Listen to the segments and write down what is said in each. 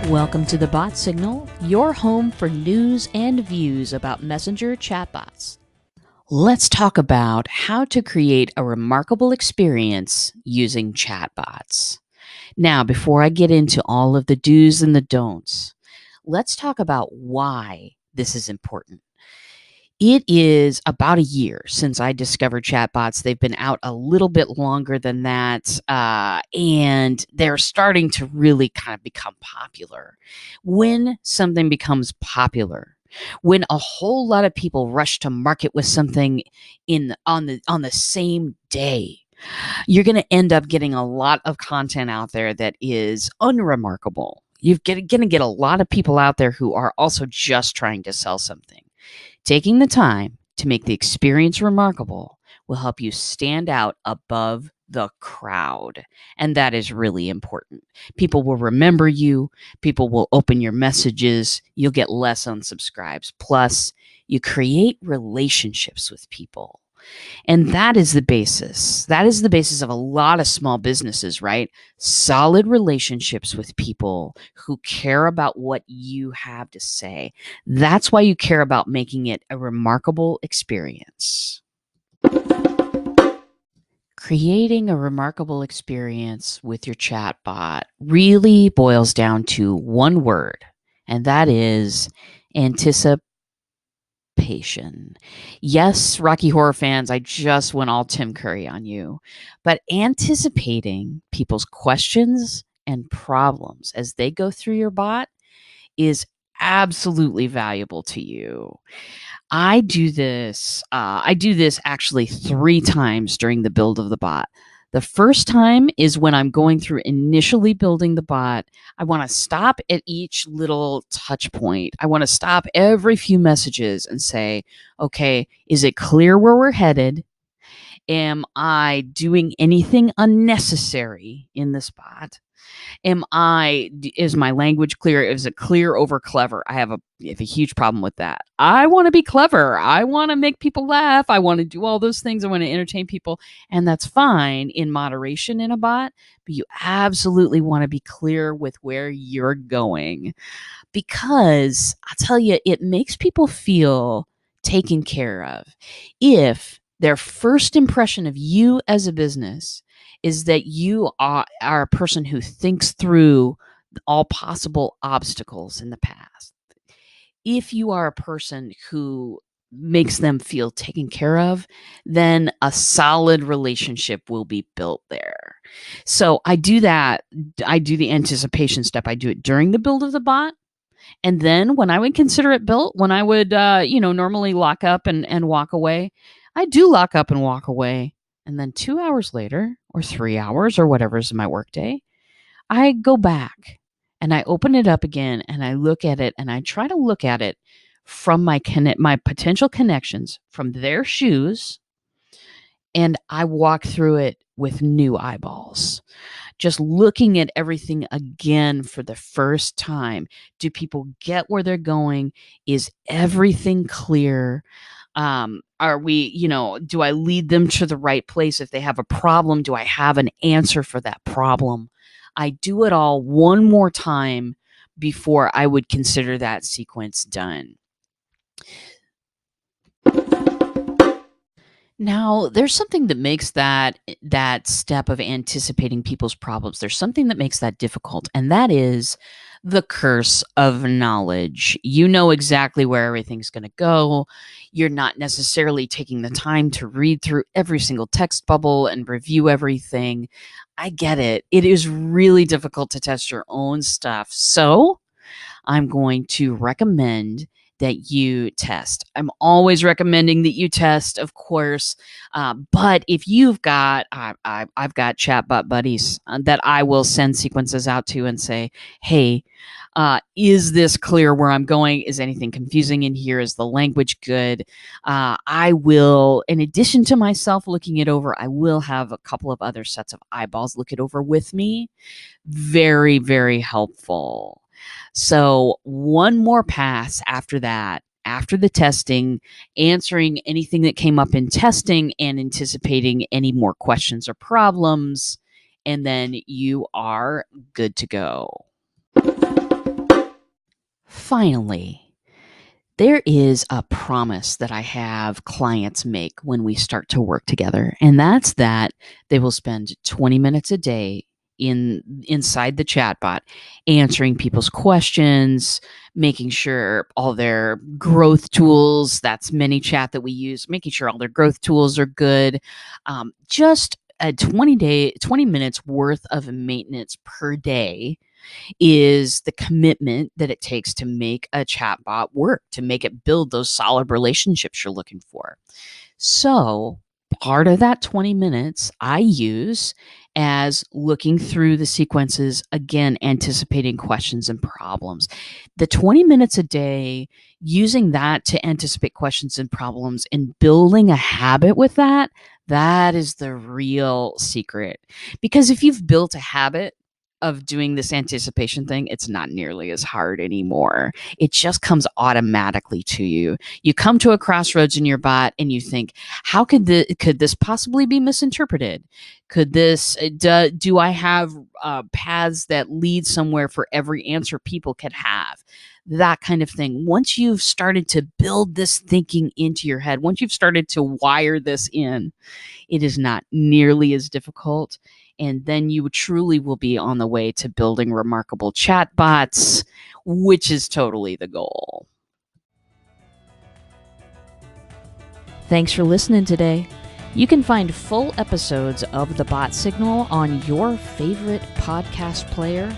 Welcome to the Bot Signal, your home for news and views about messenger chatbots. Let's talk about how to create a remarkable experience using chatbots. Now, before I get into all of the do's and the don'ts, let's talk about why this is important. It is about a year since I discovered chatbots. They've been out a little bit longer than that, and they're starting to really kind of become popular. When something becomes popular, when a whole lot of people rush to market with something on the same day, you're going to end up getting a lot of content out there that is unremarkable. You're going to get a lot of people out there who are also just trying to sell something. Taking the time to make the experience remarkable will help you stand out above the crowd. And that is really important. People will remember you. People will open your messages. You'll get less unsubscribes. Plus, you create relationships with people. And that is the basis. That is the basis of a lot of small businesses, right? Solid relationships with people who care about what you have to say. That's why you care about making it a remarkable experience. Creating a remarkable experience with your chatbot really boils down to one word, and that is anticipation. Yes, Rocky Horror fans, I just went all Tim Curry on you. But anticipating people's questions and problems as they go through your bot is absolutely valuable to you. I do this actually 3 times during the build of the bot. The first time is when I'm going through initially building the bot. I want to stop at each little touch point. I want to stop every few messages and say, okay, is it clear where we're headed? Am I doing anything unnecessary in this bot? Is my language clear? Is it clear over clever? I have a huge problem with that. I want to be clever. I want to make people laugh. I want to do all those things. I want to entertain people. And that's fine in moderation in a bot, but you absolutely want to be clear with where you're going, because I'll tell you, it makes people feel taken care of. If their first impression of you as a business is that you are a person who thinks through all possible obstacles in the past, if you are a person who makes them feel taken care of, then a solid relationship will be built there. So I do that. I do the anticipation step. I do it during the build of the bot. And then when I would consider it built, when I would, normally lock up and walk away, I do lock up and walk away. And then 2 hours later, or 3 hours, or whatever is my workday, I go back and I open it up again and I look at it and I try to look at it from my potential connections, from their shoes, and I walk through it with new eyeballs. Just looking at everything again for the first time. Do people get where they're going? Is everything clear? Are we, do I lead them to the right place? If they have a problem, do I have an answer for that problem? I do it all one more time before I would consider that sequence done. Now, there's something that makes that step of anticipating people's problems. There's something that makes that difficult, and that is the curse of knowledge. You know exactly where everything's going to go. You're not necessarily taking the time to read through every single text bubble and review everything. I get it. It is really difficult to test your own stuff. So I'm going to recommend that you test. I'm always recommending that you test, of course. But if you've got, I've got chatbot buddies that I will send sequences out to and say, hey, is this clear where I'm going? Is anything confusing in here? Is the language good? I will, in addition to myself looking it over, I will have a couple of other sets of eyeballs look it over with me. Very, very helpful. So one more pass after that, after the testing, answering anything that came up in testing and anticipating any more questions or problems, and then you are good to go. Finally, there is a promise that I have clients make when we start to work together, and that's that they will spend 20 minutes a day inside the chatbot answering people's questions, making sure all their growth tools, that's ManyChat that we use, making sure all their growth tools are good. Just a 20 minutes worth of maintenance per day is the commitment that it takes to make a chatbot work, to make it build those solid relationships you're looking for. So, part of that 20 minutes I use as looking through the sequences, again, anticipating questions and problems. The 20 minutes a day, using that to anticipate questions and problems and building a habit with that, that is the real secret. Because if you've built a habit of doing this anticipation thing, it's not nearly as hard anymore. It just comes automatically to you. You come to a crossroads in your bot and you think, how could this possibly be misinterpreted? Could this do I have paths that lead somewhere for every answer people could have? That kind of thing. Once you've started to build this thinking into your head, once you've started to wire this in, it is not nearly as difficult. And then you truly will be on the way to building remarkable chatbots, which is totally the goal. Thanks for listening today. You can find full episodes of The Bot Signal on your favorite podcast player.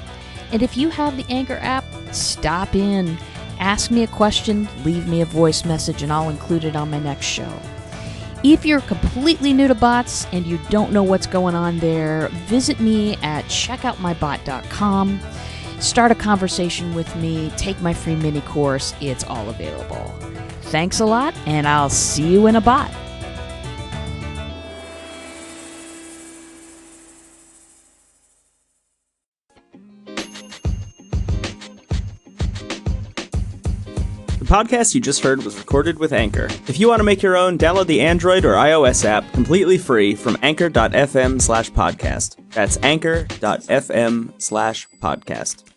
And if you have the Anchor app, stop in, ask me a question, leave me a voice message, and I'll include it on my next show. If you're completely new to bots and you don't know what's going on there, visit me at checkoutmybot.com. Start a conversation with me. Take my free mini course. It's all available. Thanks a lot, and I'll see you in a bot. The podcast you just heard was recorded with Anchor. If you want to make your own, download the Android or iOS app completely free from anchor.fm/podcast. That's anchor.fm/podcast.